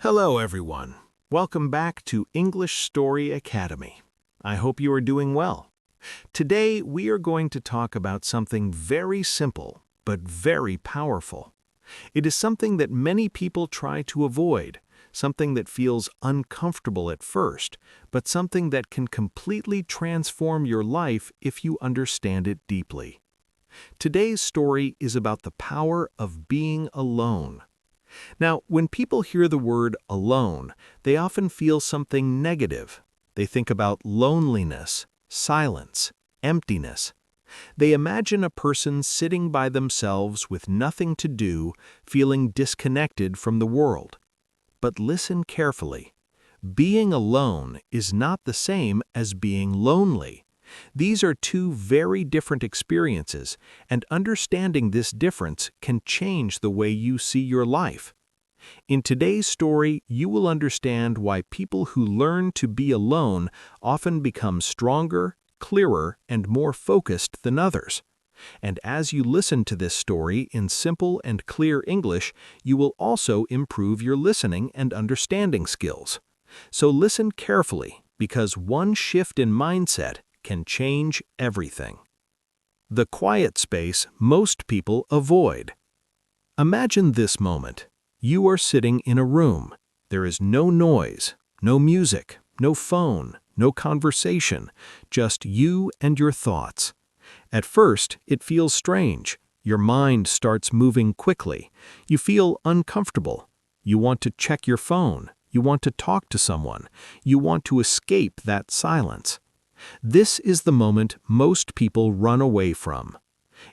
Hello, everyone. Welcome back to English Story Academy. I hope you are doing well. Today, we are going to talk about something very simple, but very powerful. It is something that many people try to avoid, something that feels uncomfortable at first, but something that can completely transform your life if you understand it deeply. Today's story is about the power of being alone. Now, when people hear the word alone, they often feel something negative. They think about loneliness, silence, emptiness. They imagine a person sitting by themselves with nothing to do, feeling disconnected from the world. But listen carefully. Being alone is not the same as being lonely. These are two very different experiences, and understanding this difference can change the way you see your life. In today's story, you will understand why people who learn to be alone often become stronger, clearer, and more focused than others. And as you listen to this story in simple and clear English, you will also improve your listening and understanding skills. So listen carefully, because one shift in mindset can change everything. The quiet space most people avoid. Imagine this moment. You are sitting in a room. There is no noise, no music, no phone, no conversation, just you and your thoughts. At first, it feels strange. Your mind starts moving quickly. You feel uncomfortable. You want to check your phone. You want to talk to someone. You want to escape that silence. This is the moment most people run away from.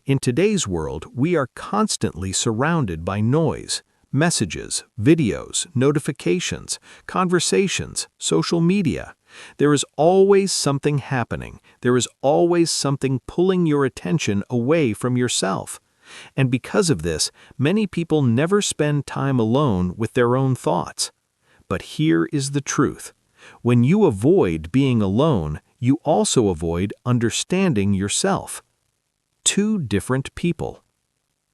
In today's world, we are constantly surrounded by noise, messages, videos, notifications, conversations, social media. There is always something happening. There is always something pulling your attention away from yourself. And because of this, many people never spend time alone with their own thoughts. But here is the truth. When you avoid being alone, you also avoid understanding yourself. Two different people.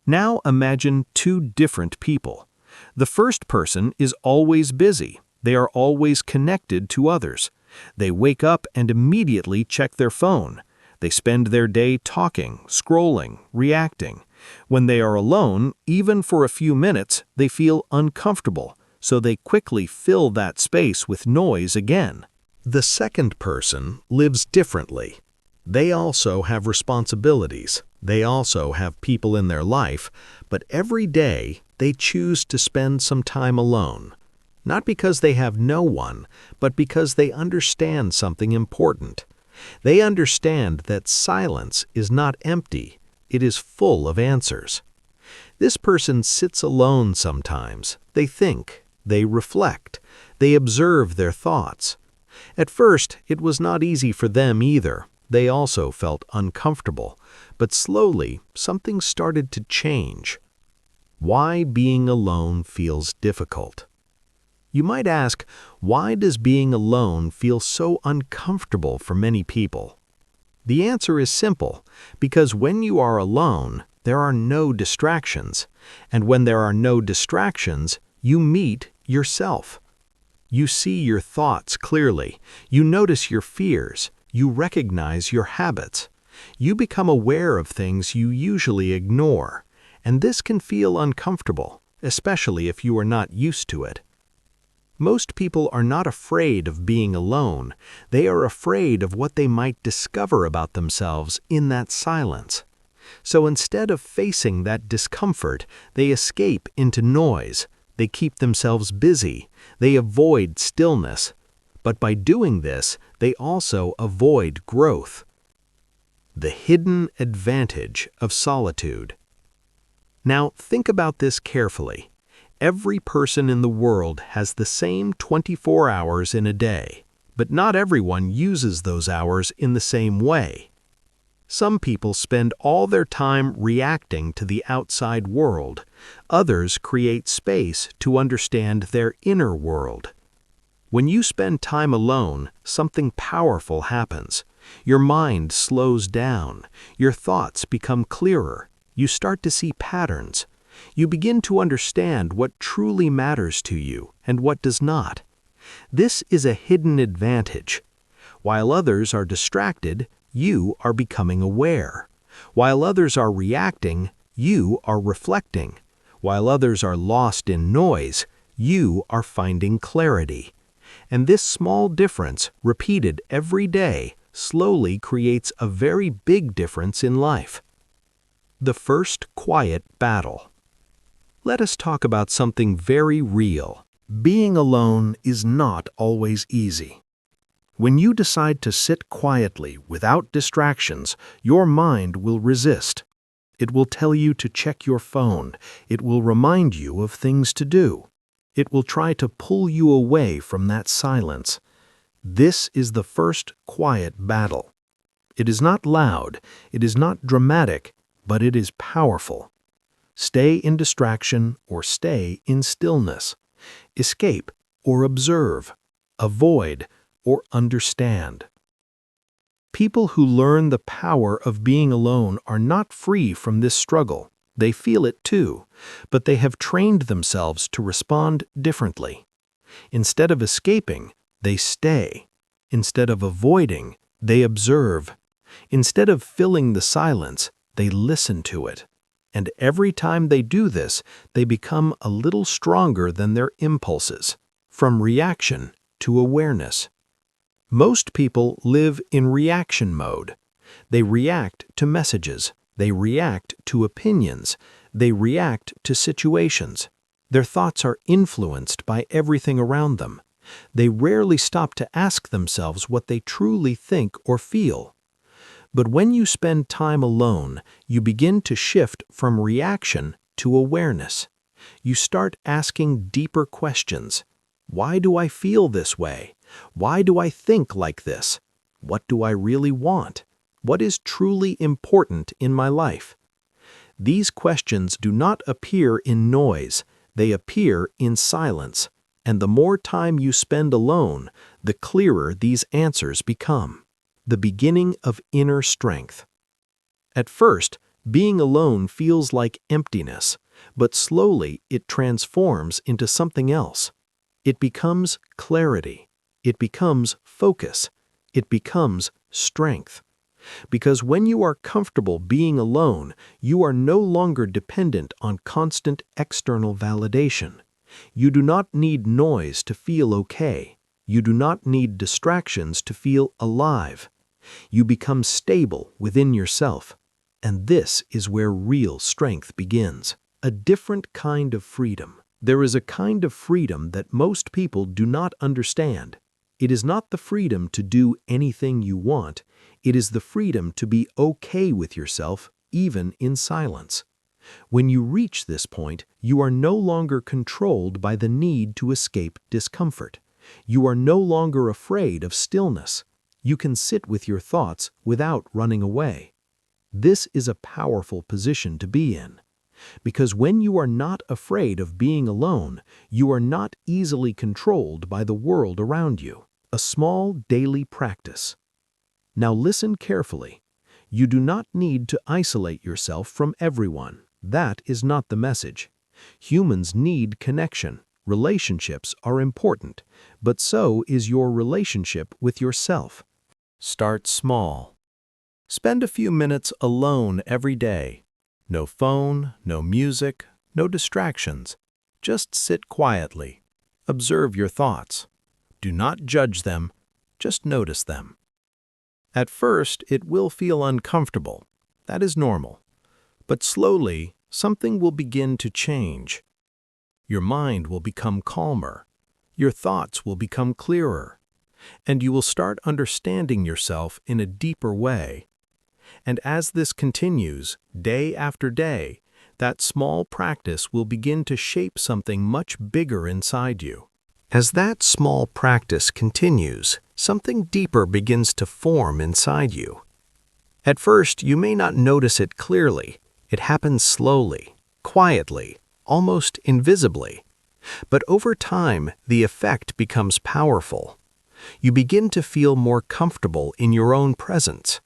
Now imagine two different people. The first person is always busy. They are always connected to others. They wake up and immediately check their phone. They spend their day talking, scrolling, reacting. When they are alone, even for a few minutes, they feel uncomfortable, so they quickly fill that space with noise again. The second person lives differently. They also have responsibilities. They also have people in their life, but every day they choose to spend some time alone. Not because they have no one, but because they understand something important. They understand that silence is not empty, it is full of answers. This person sits alone sometimes. They think, they reflect, they observe their thoughts. At first, it was not easy for them either. They also felt uncomfortable, but slowly something started to change. Why being alone feels difficult. You might ask, why does being alone feel so uncomfortable for many people? The answer is simple, because when you are alone, there are no distractions. And when there are no distractions, you meet yourself. You see your thoughts clearly. You notice your fears. You recognize your habits. You become aware of things you usually ignore. And this can feel uncomfortable, especially if you are not used to it. Most people are not afraid of being alone. They are afraid of what they might discover about themselves in that silence. So instead of facing that discomfort, they escape into noise. They keep themselves busy. They avoid stillness. But by doing this, they also avoid growth. The hidden advantage of solitude. Now, think about this carefully. Every person in the world has the same 24 hours in a day, but not everyone uses those hours in the same way. Some people spend all their time reacting to the outside world. Others create space to understand their inner world. When you spend time alone, something powerful happens. Your mind slows down. Your thoughts become clearer. You start to see patterns. You begin to understand what truly matters to you and what does not. This is a hidden advantage. While others are distracted, you are becoming aware. While others are reacting, you are reflecting. While others are lost in noise, you are finding clarity. And this small difference, repeated every day, slowly creates a very big difference in life. The first quiet battle. Let us talk about something very real. Being alone is not always easy. When you decide to sit quietly without distractions, your mind will resist. It will tell you to check your phone. It will remind you of things to do. It will try to pull you away from that silence. This is the first quiet battle. It is not loud, it is not dramatic, but it is powerful. Stay in distraction or stay in stillness. Escape or observe. Avoid or understand. People who learn the power of being alone are not free from this struggle. They feel it too, but they have trained themselves to respond differently. Instead of escaping, they stay. Instead of avoiding, they observe. Instead of filling the silence, they listen to it. And every time they do this, they become a little stronger than their impulses, from reaction to awareness. Most people live in reaction mode. They react to messages. They react to opinions. They react to situations. Their thoughts are influenced by everything around them. They rarely stop to ask themselves what they truly think or feel. But when you spend time alone, you begin to shift from reaction to awareness. You start asking deeper questions. Why do I feel this way? Why do I think like this? What do I really want? What is truly important in my life? These questions do not appear in noise. They appear in silence. And the more time you spend alone, the clearer these answers become. The beginning of inner strength. At first, being alone feels like emptiness, but slowly it transforms into something else. It becomes clarity. It becomes focus. It becomes strength. Because when you are comfortable being alone, you are no longer dependent on constant external validation. You do not need noise to feel okay. You do not need distractions to feel alive. You become stable within yourself. And this is where real strength begins. A different kind of freedom. There is a kind of freedom that most people do not understand. It is not the freedom to do anything you want. It is the freedom to be okay with yourself, even in silence. When you reach this point, you are no longer controlled by the need to escape discomfort. You are no longer afraid of stillness. You can sit with your thoughts without running away. This is a powerful position to be in. Because when you are not afraid of being alone, you are not easily controlled by the world around you. A small daily practice. Now listen carefully. You do not need to isolate yourself from everyone. That is not the message. Humans need connection. Relationships are important, but so is your relationship with yourself. Start small. Spend a few minutes alone every day. No phone, no music, no distractions. Just sit quietly. Observe your thoughts. Do not judge them, just notice them. At first, it will feel uncomfortable. That is normal. But slowly, something will begin to change. Your mind will become calmer. Your thoughts will become clearer. And you will start understanding yourself in a deeper way. And as this continues, day after day, that small practice will begin to shape something much bigger inside you. As that small practice continues, something deeper begins to form inside you. At first, you may not notice it clearly. It happens slowly, quietly, almost invisibly. But over time, the effect becomes powerful. You begin to feel more comfortable in your own presence.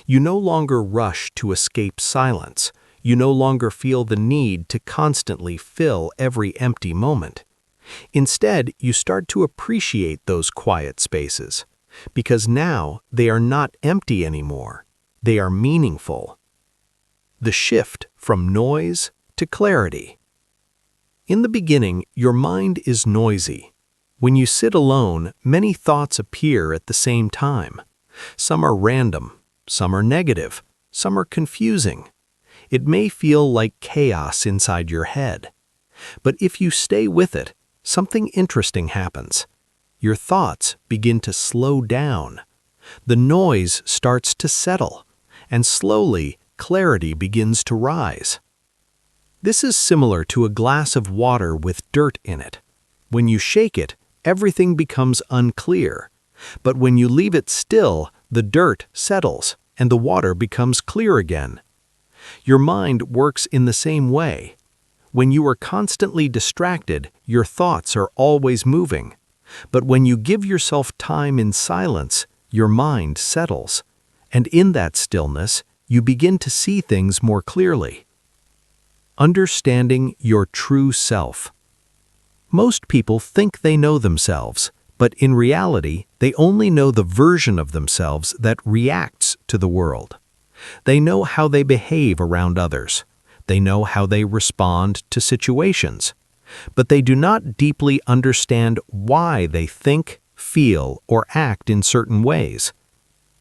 You no longer rush to escape silence. You no longer feel the need to constantly fill every empty moment. Instead, you start to appreciate those quiet spaces, because now they are not empty anymore. They are meaningful. The shift from noise to clarity. In the beginning, your mind is noisy. When you sit alone, many thoughts appear at the same time. Some are random, some are negative, some are confusing. It may feel like chaos inside your head. But if you stay with it, something interesting happens. Your thoughts begin to slow down. The noise starts to settle, and slowly, clarity begins to rise. This is similar to a glass of water with dirt in it. When you shake it, everything becomes unclear. But when you leave it still, the dirt settles, and the water becomes clear again. Your mind works in the same way. When you are constantly distracted, your thoughts are always moving. But when you give yourself time in silence, your mind settles. And in that stillness, you begin to see things more clearly. Understanding your true self. Most people think they know themselves, but in reality, they only know the version of themselves that reacts to the world. They know how they behave around others. They know how they respond to situations. But they do not deeply understand why they think, feel, or act in certain ways.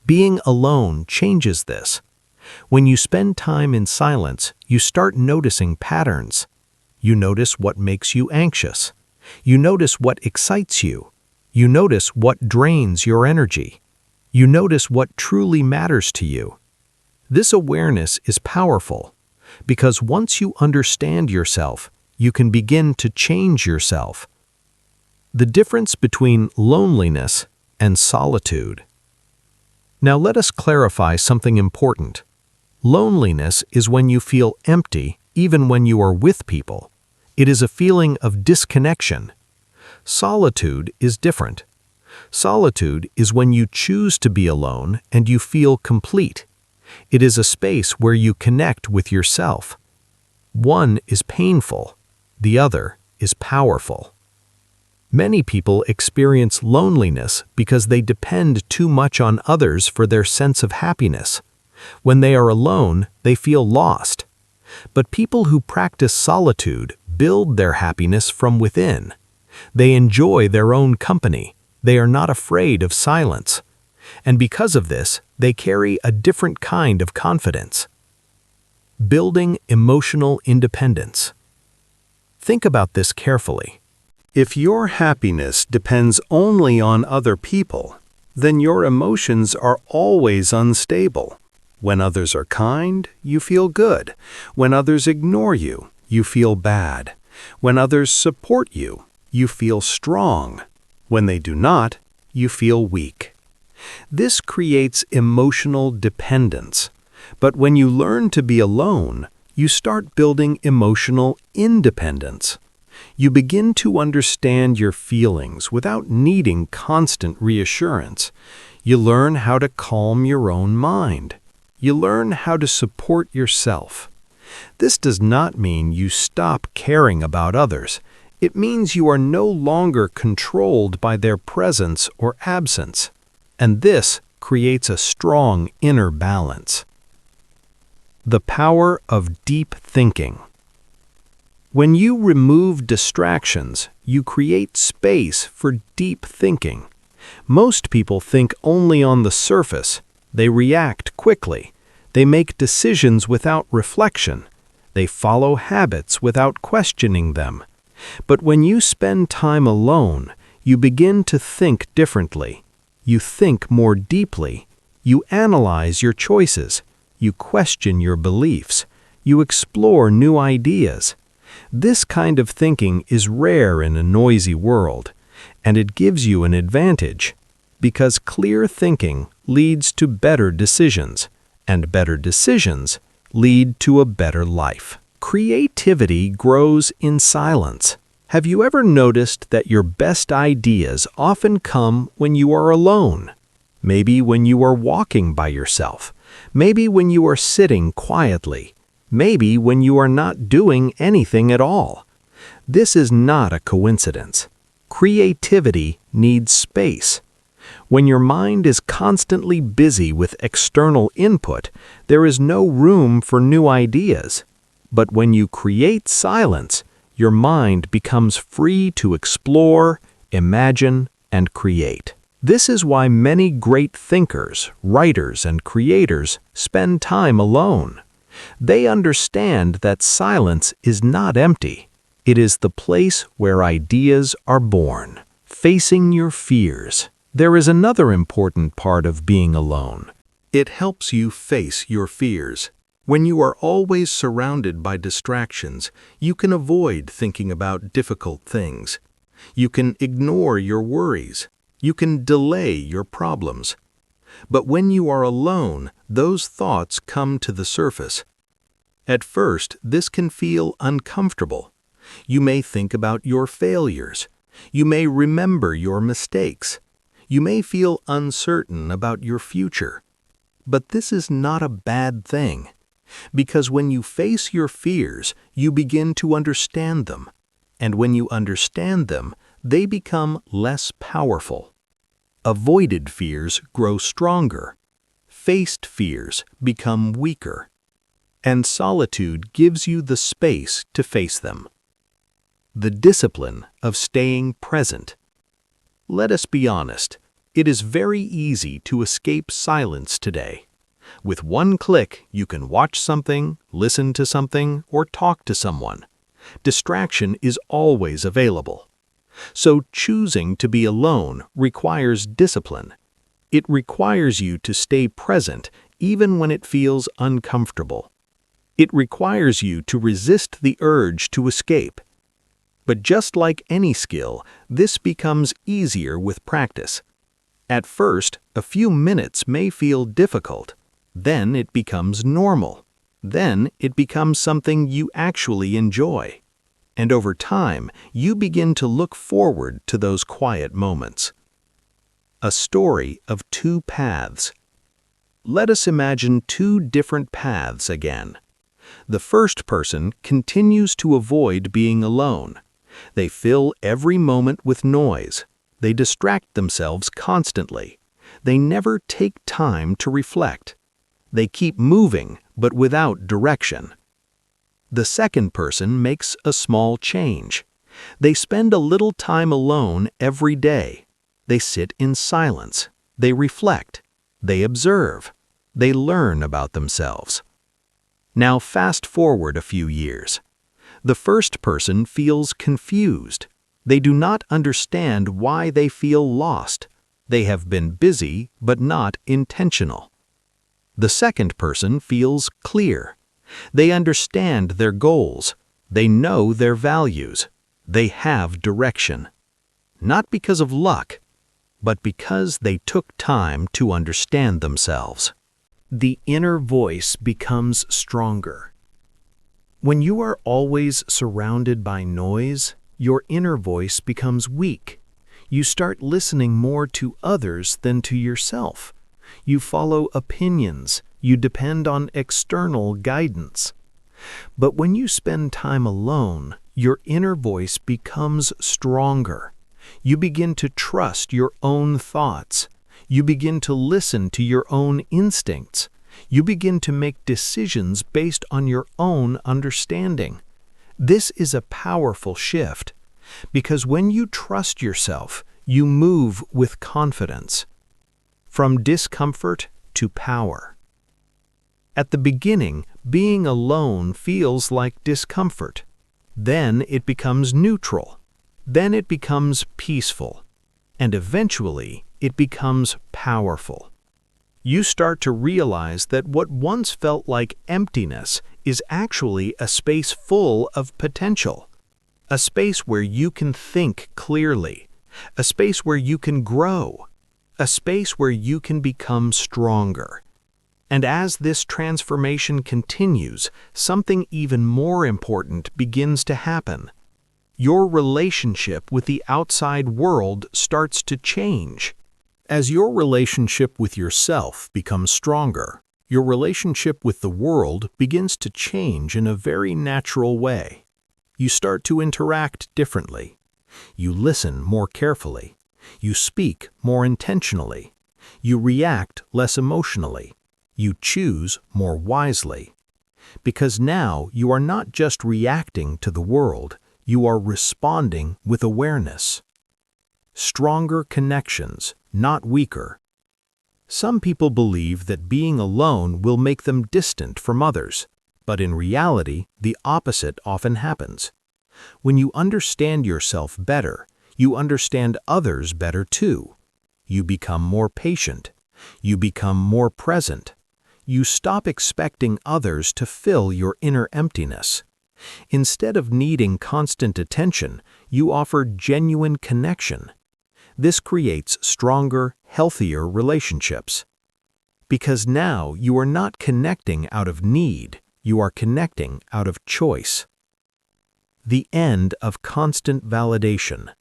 Being alone changes this. When you spend time in silence, you start noticing patterns. You notice what makes you anxious. You notice what excites you. You notice what drains your energy. You notice what truly matters to you. This awareness is powerful, because once you understand yourself, you can begin to change yourself. The difference between loneliness and solitude. Now let us clarify something important. Loneliness is when you feel empty even when you are with people. It is a feeling of disconnection. Solitude is different. Solitude is when you choose to be alone and you feel complete. It is a space where you connect with yourself. One is painful, the other is powerful. Many people experience loneliness because they depend too much on others for their sense of happiness. When they are alone, they feel lost. But people who practice solitude build their happiness from within. They enjoy their own company. They are not afraid of silence. And because of this, they carry a different kind of confidence. Building emotional independence. Think about this carefully. If your happiness depends only on other people, then your emotions are always unstable. When others are kind, you feel good. When others ignore you, you feel bad. When others support you, you feel strong. When they do not, you feel weak. This creates emotional dependence. But when you learn to be alone, you start building emotional independence. You begin to understand your feelings without needing constant reassurance. You learn how to calm your own mind. You learn how to support yourself. This does not mean you stop caring about others. It means you are no longer controlled by their presence or absence. And this creates a strong inner balance. The power of deep thinking. When you remove distractions, you create space for deep thinking. Most people think only on the surface. They react quickly. They make decisions without reflection. They follow habits without questioning them. But when you spend time alone, you begin to think differently. You think more deeply. You analyze your choices. You question your beliefs. You explore new ideas. This kind of thinking is rare in a noisy world, and it gives you an advantage, because clear thinking leads to better decisions, and better decisions lead to a better life. Creativity grows in silence. Have you ever noticed that your best ideas often come when you are alone? Maybe when you are walking by yourself. Maybe when you are sitting quietly. maybe when you are not doing anything at all. This is not a coincidence. Creativity needs space. When your mind is constantly busy with external input, there is no room for new ideas. But when you create silence, your mind becomes free to explore, imagine, and create. This is why many great thinkers, writers, and creators spend time alone. They understand that silence is not empty. It is the place where ideas are born. Facing your fears. There is another important part of being alone. It helps you face your fears. When you are always surrounded by distractions, you can avoid thinking about difficult things. You can ignore your worries. You can delay your problems. But when you are alone, those thoughts come to the surface. At first, this can feel uncomfortable. You may think about your failures. You may remember your mistakes. You may feel uncertain about your future. But this is not a bad thing. Because when you face your fears, you begin to understand them. And when you understand them, they become less powerful. Avoided fears grow stronger. Faced fears become weaker. And solitude gives you the space to face them. The discipline of staying present. Let us be honest, it is very easy to escape silence today. With one click, you can watch something, listen to something, or talk to someone. Distraction is always available. So choosing to be alone requires discipline. It requires you to stay present even when it feels uncomfortable. It requires you to resist the urge to escape. But just like any skill, this becomes easier with practice. At first, a few minutes may feel difficult. Then it becomes normal. Then it becomes something you actually enjoy. And over time, you begin to look forward to those quiet moments. A story of two paths. Let us imagine two different paths again. The first person continues to avoid being alone. They fill every moment with noise. They distract themselves constantly. They never take time to reflect. They keep moving, but without direction. The second person makes a small change. They spend a little time alone every day. They sit in silence. They reflect. They observe. They learn about themselves. Now fast forward a few years. The first person feels confused. They do not understand why they feel lost. They have been busy, but not intentional. The second person feels clear. They understand their goals. They know their values. They have direction. Not because of luck, but because they took time to understand themselves. The inner voice becomes stronger. When you are always surrounded by noise, your inner voice becomes weak. You start listening more to others than to yourself. You follow opinions. You depend on external guidance. But when you spend time alone, your inner voice becomes stronger. You begin to trust your own thoughts. You begin to listen to your own instincts. You begin to make decisions based on your own understanding. This is a powerful shift, because when you trust yourself, you move with confidence. From discomfort to power. At the beginning, being alone feels like discomfort. Then it becomes neutral. Then it becomes peaceful. And eventually, it becomes powerful. You start to realize that what once felt like emptiness is actually a space full of potential. A space where you can think clearly. A space where you can grow. A space where you can become stronger. And as this transformation continues, something even more important begins to happen. Your relationship with the outside world starts to change. As your relationship with yourself becomes stronger, your relationship with the world begins to change in a very natural way. You start to interact differently. You listen more carefully. You speak more intentionally. You react less emotionally. You choose more wisely. Because now you are not just reacting to the world, you are responding with awareness. Stronger connections, not weaker. Some people believe that being alone will make them distant from others, but in reality, the opposite often happens. When you understand yourself better, you understand others better too. You become more patient. You become more present. You stop expecting others to fill your inner emptiness. Instead of needing constant attention, you offer genuine connection. This creates stronger, healthier relationships. Because now you are not connecting out of need, you are connecting out of choice. The end of constant validation.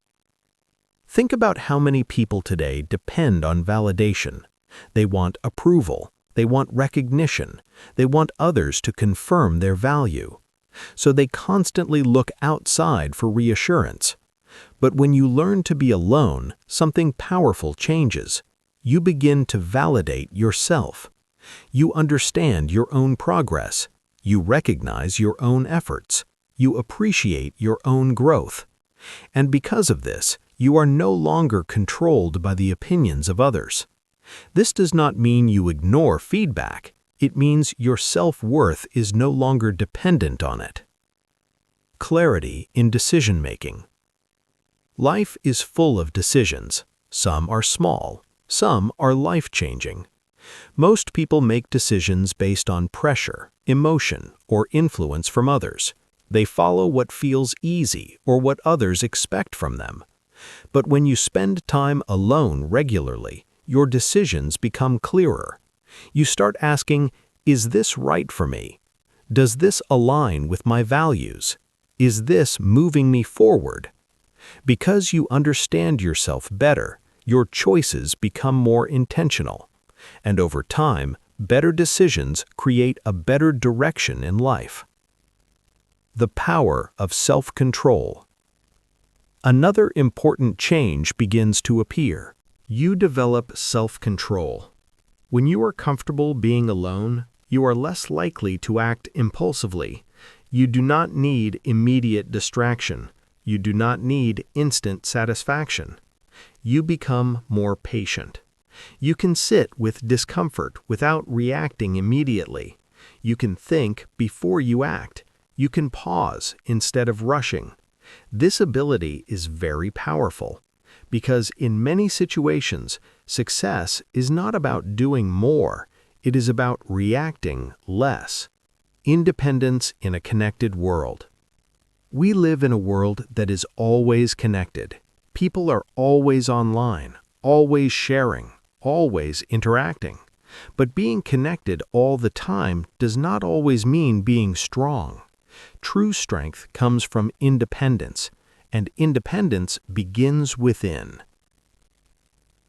Think about how many people today depend on validation. They want approval. They want recognition. They want others to confirm their value. So they constantly look outside for reassurance. But when you learn to be alone, something powerful changes. You begin to validate yourself. You understand your own progress. You recognize your own efforts. You appreciate your own growth. And because of this, you are no longer controlled by the opinions of others. This does not mean you ignore feedback. It means your self-worth is no longer dependent on it. Clarity in decision-making. Life is full of decisions. Some are small. Some are life-changing. Most people make decisions based on pressure, emotion, or influence from others. They follow what feels easy or what others expect from them. But when you spend time alone regularly, your decisions become clearer. You start asking, is this right for me? Does this align with my values? Is this moving me forward? Because you understand yourself better, your choices become more intentional. And over time, better decisions create a better direction in life. The power of self-control. Another important change begins to appear. You develop self-control. When you are comfortable being alone, you are less likely to act impulsively. You do not need immediate distraction. You do not need instant satisfaction. You become more patient. You can sit with discomfort without reacting immediately. You can think before you act. You can pause instead of rushing. This ability is very powerful because in many situations, success is not about doing more. It is about reacting less. Independence in a connected world. We live in a world that is always connected. People are always online, always sharing, always interacting. But being connected all the time does not always mean being strong. True strength comes from independence, and independence begins within.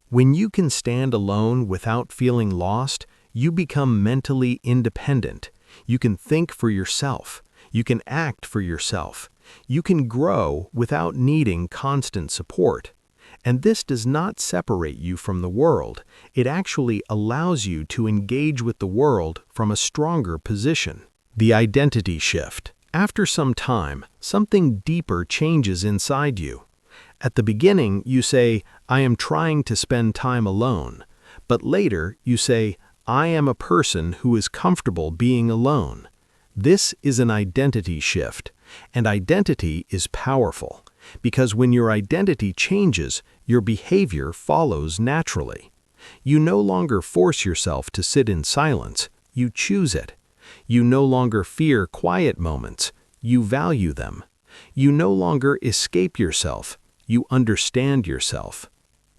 When you can stand alone without feeling lost, you become mentally independent. You can think for yourself. You can act for yourself. You can grow without needing constant support. And this does not separate you from the world. It actually allows you to engage with the world from a stronger position. The identity shift. After some time, something deeper changes inside you. At the beginning, you say, I am trying to spend time alone. But later, you say, I am a person who is comfortable being alone. This is an identity shift. And identity is powerful, because when your identity changes, your behavior follows naturally. You no longer force yourself to sit in silence, you choose it. You no longer fear quiet moments, you value them. You no longer escape yourself, you understand yourself.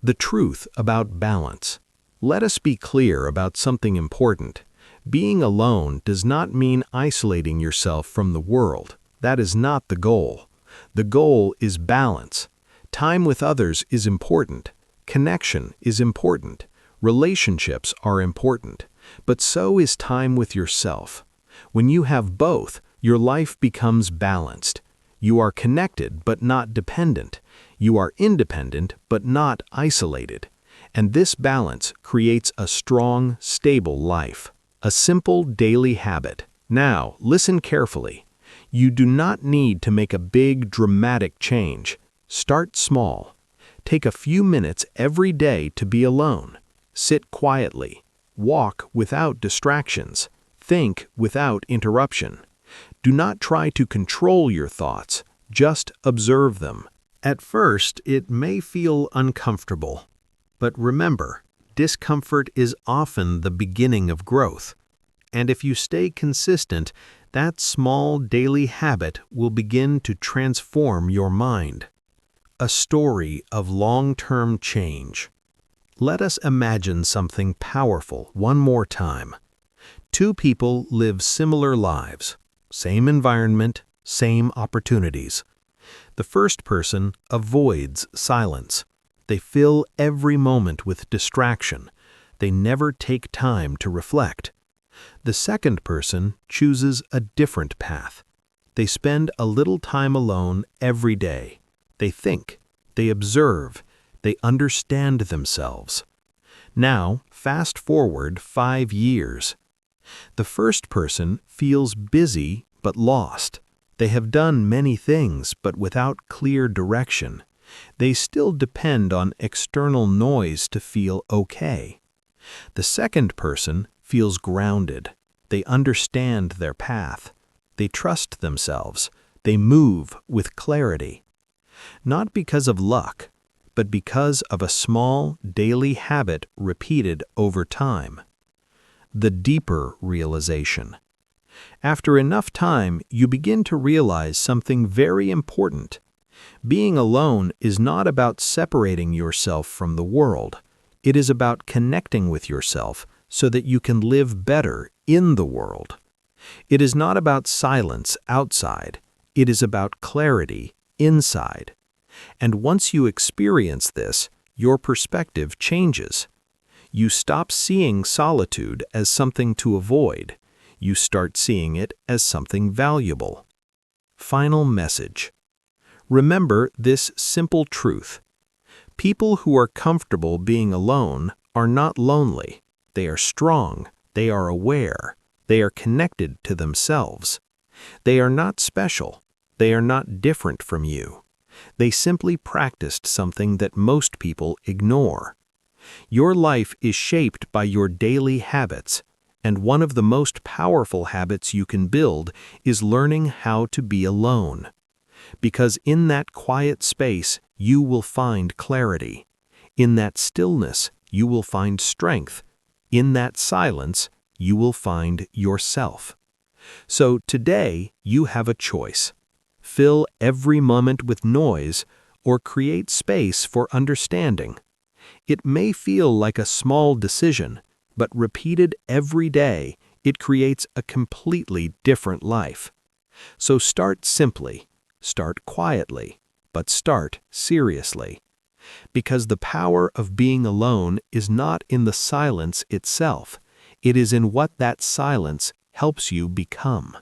The truth about balance. Let us be clear about something important. Being alone does not mean isolating yourself from the world. That is not the goal. The goal is balance. Time with others is important. Connection is important. Relationships are important. But so is time with yourself. When you have both, your life becomes balanced. You are connected but not dependent. You are independent but not isolated. And this balance creates a strong, stable life. A simple daily habit. Now, listen carefully. You do not need to make a big, dramatic change. Start small. Take a few minutes every day to be alone. Sit quietly. Walk without distractions. Think without interruption. Do not try to control your thoughts. Just observe them. At first, it may feel uncomfortable. But remember, discomfort is often the beginning of growth. And if you stay consistent, that small daily habit will begin to transform your mind. A story of long-term change. Let us imagine something powerful one more time. Two people live similar lives, same environment, same opportunities. The first person avoids silence. They fill every moment with distraction. They never take time to reflect. The second person chooses a different path. They spend a little time alone every day. They think, they observe, they understand themselves. Now, fast forward 5 years. The first person feels busy but lost. They have done many things but without clear direction. They still depend on external noise to feel okay. The second person feels grounded. They understand their path. They trust themselves. They move with clarity. Not because of luck, but because of a small daily habit repeated over time. The deeper realization. After enough time, you begin to realize something very important. Being alone is not about separating yourself from the world. It is about connecting with yourself so that you can live better in the world. It is not about silence outside. It is about clarity inside. And once you experience this, your perspective changes. You stop seeing solitude as something to avoid. You start seeing it as something valuable. Final message. Remember this simple truth. People who are comfortable being alone are not lonely. They are strong. They are aware. They are connected to themselves. They are not special. They are not different from you. They simply practiced something that most people ignore. Your life is shaped by your daily habits, and one of the most powerful habits you can build is learning how to be alone. Because in that quiet space, you will find clarity. In that stillness, you will find strength. In that silence, you will find yourself. So today, you have a choice. Fill every moment with noise or create space for understanding. It may feel like a small decision, but repeated every day, it creates a completely different life. So start simply, start quietly, but start seriously. Because the power of being alone is not in the silence itself. It is in what that silence helps you become.